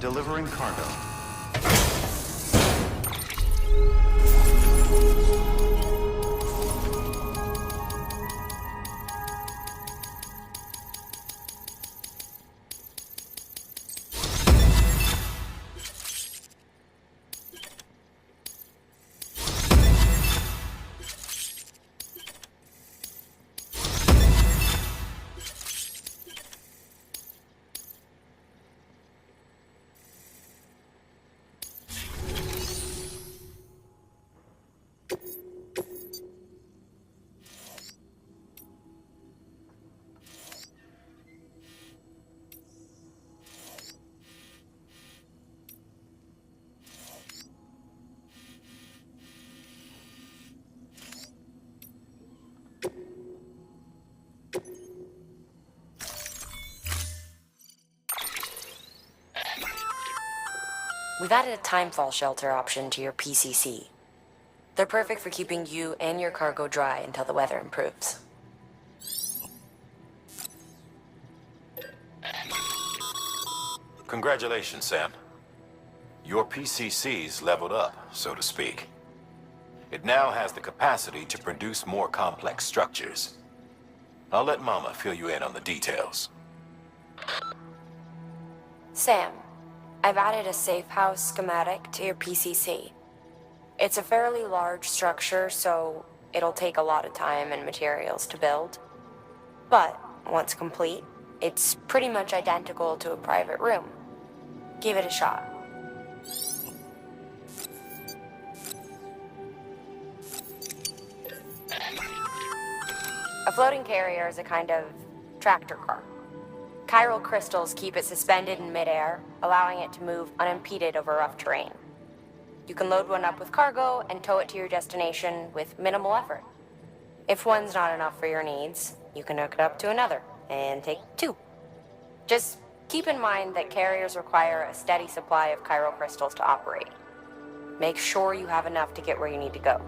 Delivering cargo. We've added a Timefall shelter option to your PCC. They're perfect for keeping you and your cargo dry until the weather improves. Congratulations, Sam. Your PCC's leveled up, so to speak. It now has the capacity to produce more complex structures. I'll let Mama fill you in on the details. Sam, I've added a safe house schematic to your PCC. It's a fairly large structure, so it'll take a lot of time and materials to build. But once complete, it's pretty much identical to a private room. Give it a shot. A floating carrier is a kind of tractor car. Chiral crystals keep it suspended in midair, allowing it to move unimpeded over rough terrain. You can load one up with cargo and tow it to your destination with minimal effort. If one's not enough for your needs, you can hook it up to another and take two. Just keep in mind that carriers require a steady supply of chiral crystals to operate. Make sure you have enough to get where you need to go.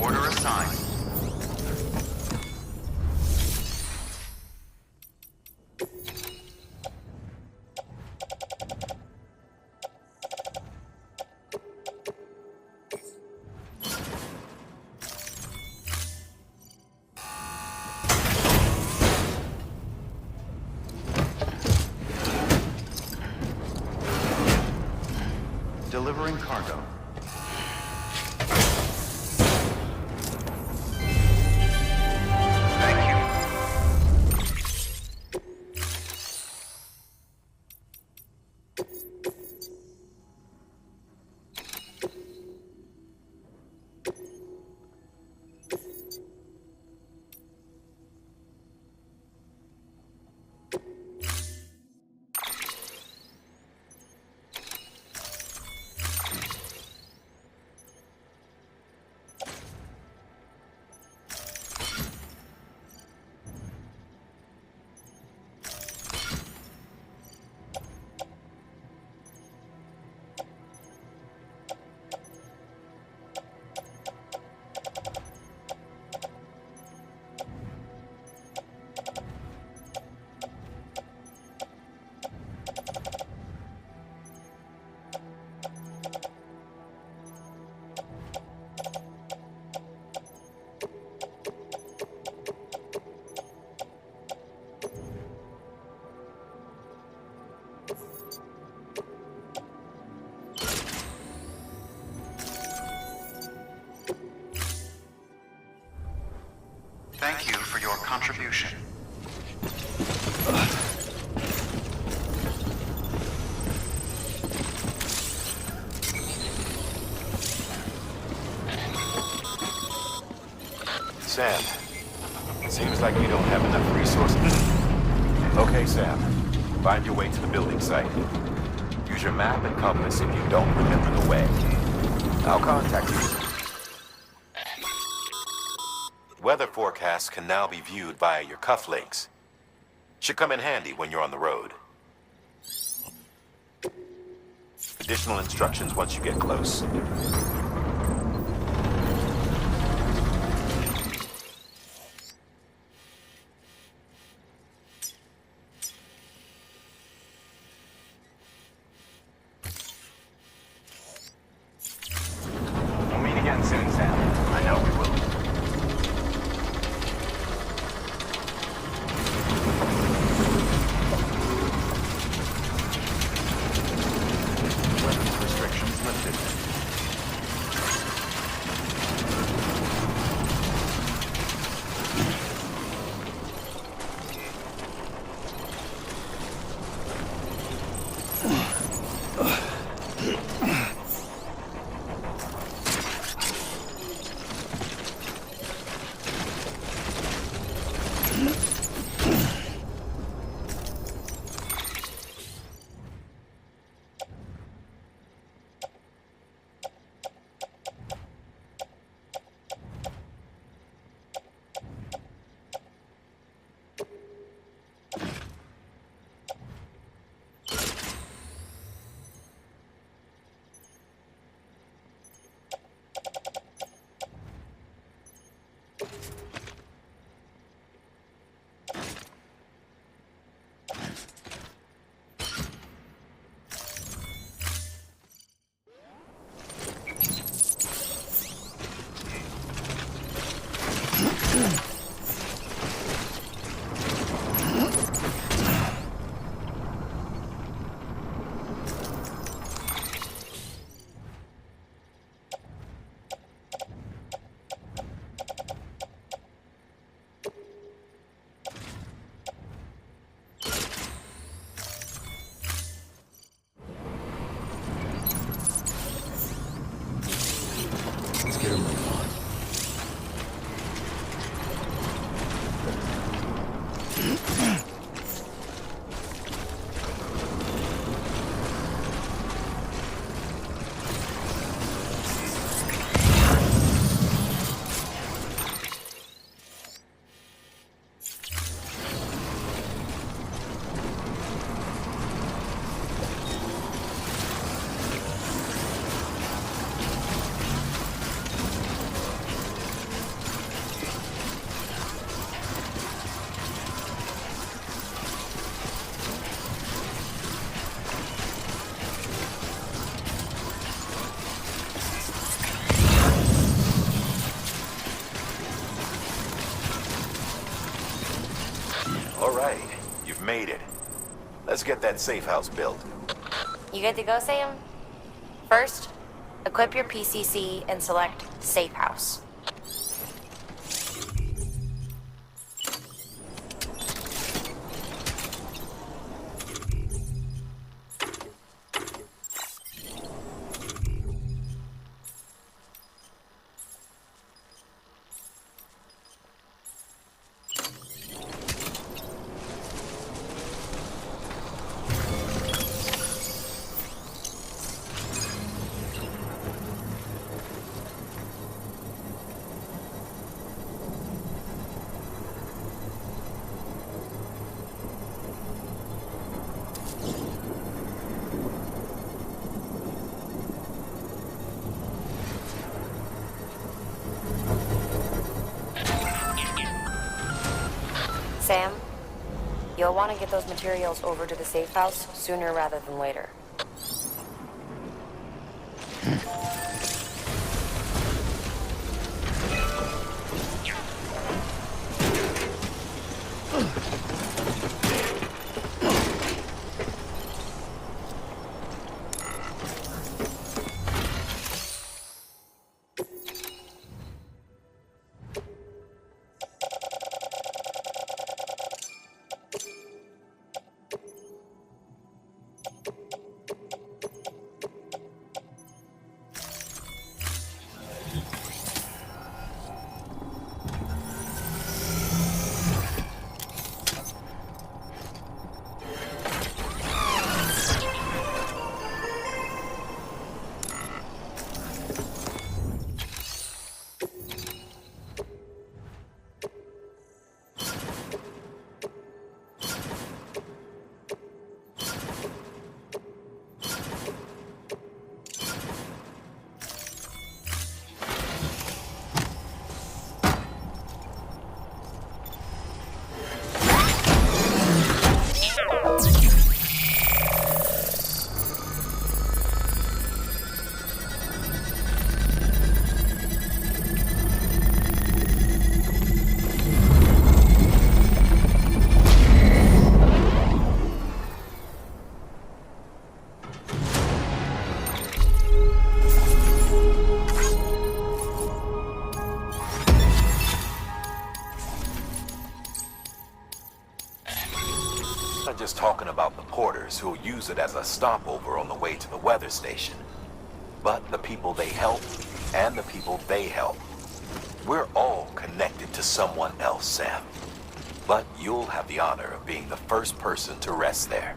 Order assigned. Delivering cargo. Thank you for your contribution. Sam, seems like you don't have enough resources. Okay, Sam. Find your way to the building site. Use your map and compass if you don't remember the way. I'll contact you. Weather forecasts can now be viewed via your cufflinks. Should come in handy when you're on the road. Additional instructions once you get close. We'll meet again soon, Sam. I know we will. Weapons restrictions lifted. Let's get a move on. All right, you've made it. Let's get that safe house built. You good to go, Sam? First, equip your PCC and select Safe House. Sam, you'll want to get those materials over to the safe house sooner rather than later. talking about the porters who'll use it as a stopover on the way to the weather station. But the people they help, and the people they help. We're all connected to someone else, Sam. But you'll have the honor of being the first person to rest there.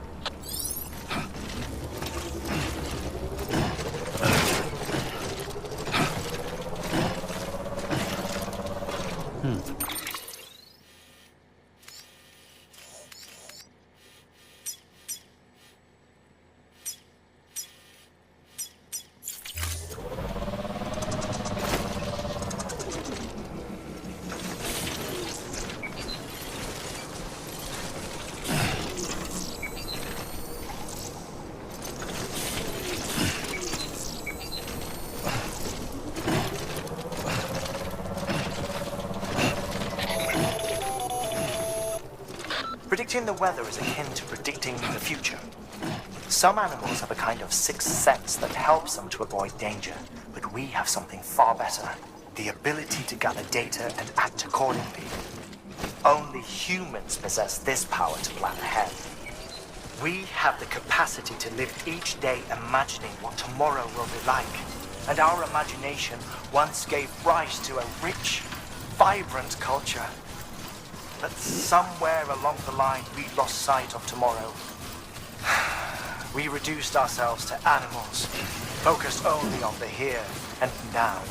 Predicting the weather is akin to predicting the future. Some animals have a kind of sixth sense that helps them to avoid danger, but we have something far better. The ability to gather data and act accordingly. Only humans possess this power to plan ahead. We have the capacity to live each day imagining what tomorrow will be like. And our imagination once gave rise to a rich, vibrant culture. But somewhere along the line, we lost sight of tomorrow. We reduced ourselves to animals, focused only on the here and now.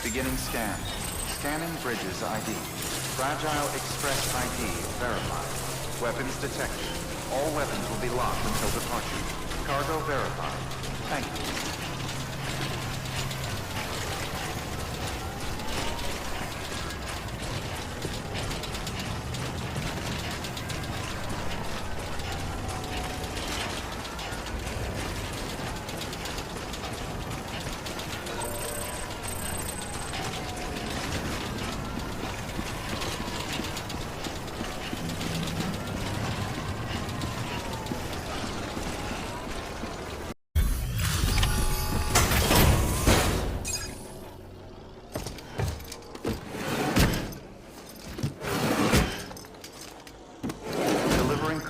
Beginning scan. Scanning bridges ID. Fragile Express ID verified. Weapons detected. All weapons will be locked until departure. Cargo verified. Thank you.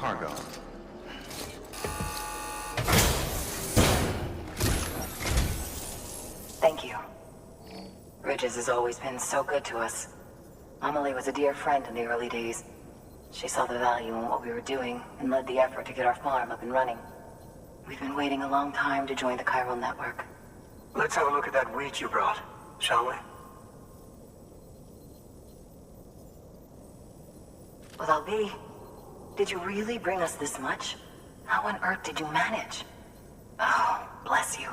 Cargo. Thank you. Bridges has always been so good to us. Amelie was a dear friend in the early days. She saw the value in what we were doing and led the effort to get our farm up and running. We've been waiting a long time to join the Ciral network. Let's have a look at that wheat you brought, shall we? With Albi, did you really bring us this much? How on earth did you manage? Oh, bless you.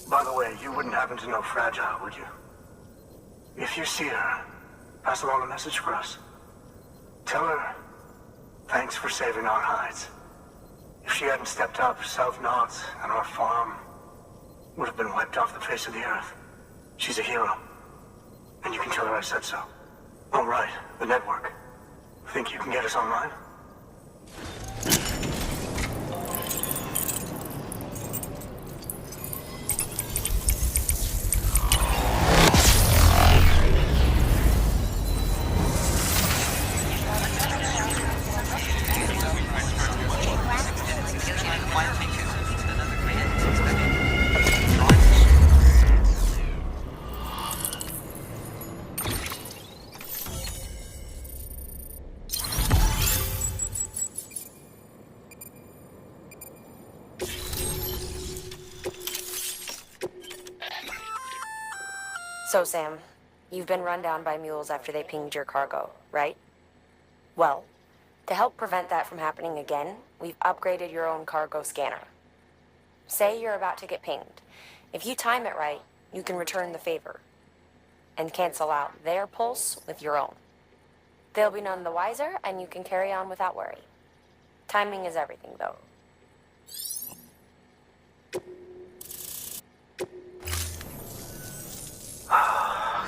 By the way, you wouldn't happen to know Fragile, would you? If you see her, pass along a message for us. Tell her, thanks for saving our hides. If she hadn't stepped up, South Knots and our farm would have been wiped off the face of the earth. She's a hero. And you can tell her I said so. Oh, right, the network. Think you can get us online? So, Sam, you've been run down by mules after they pinged your cargo, right? Well, to help prevent that from happening again, we've upgraded your own cargo scanner. Say you're about to get pinged. If you time it right, you can return the favor and cancel out their pulse with your own. They'll be none the wiser, and you can carry on without worry. Timing is everything, though.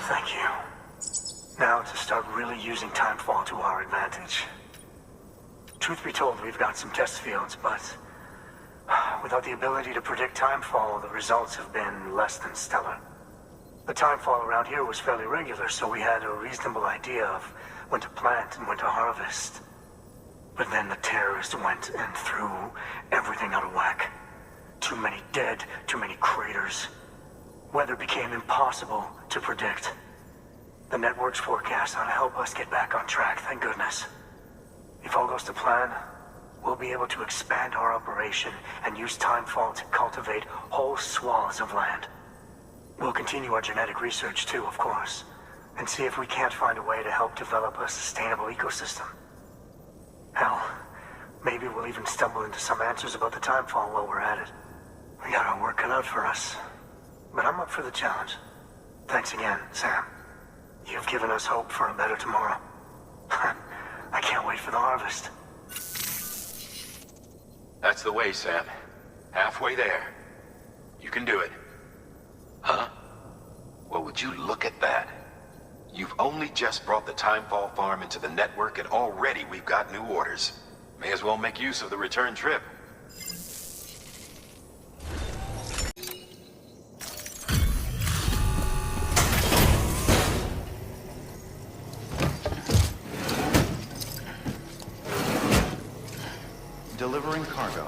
Thank you. Now to start really using Timefall to our advantage. Truth be told, we've got some test fields, but without the ability to predict Timefall, the results have been less than stellar. The Timefall around here was fairly regular, so we had a reasonable idea of when to plant and when to harvest. But then the terrorists went and threw everything out of whack. Too many dead, too many craters. Weather became impossible to predict. The network's forecast ought to help us get back on track, thank goodness. If all goes to plan, we'll be able to expand our operation and use Timefall to cultivate whole swaths of land. We'll continue our genetic research too, of course, and see if we can't find a way to help develop a sustainable ecosystem. Hell, maybe we'll even stumble into some answers about the Timefall while we're at it. We got our work cut out for us, but I'm up for the challenge. Thanks again, Sam. You've given us hope for a better tomorrow. I can't wait for the harvest. That's the way, Sam. Halfway there. You can do it. Huh? Well, would you look at that? You've only just brought the Timefall farm into the network, and already we've got new orders. May as well make use of the return trip. Delivering cargo.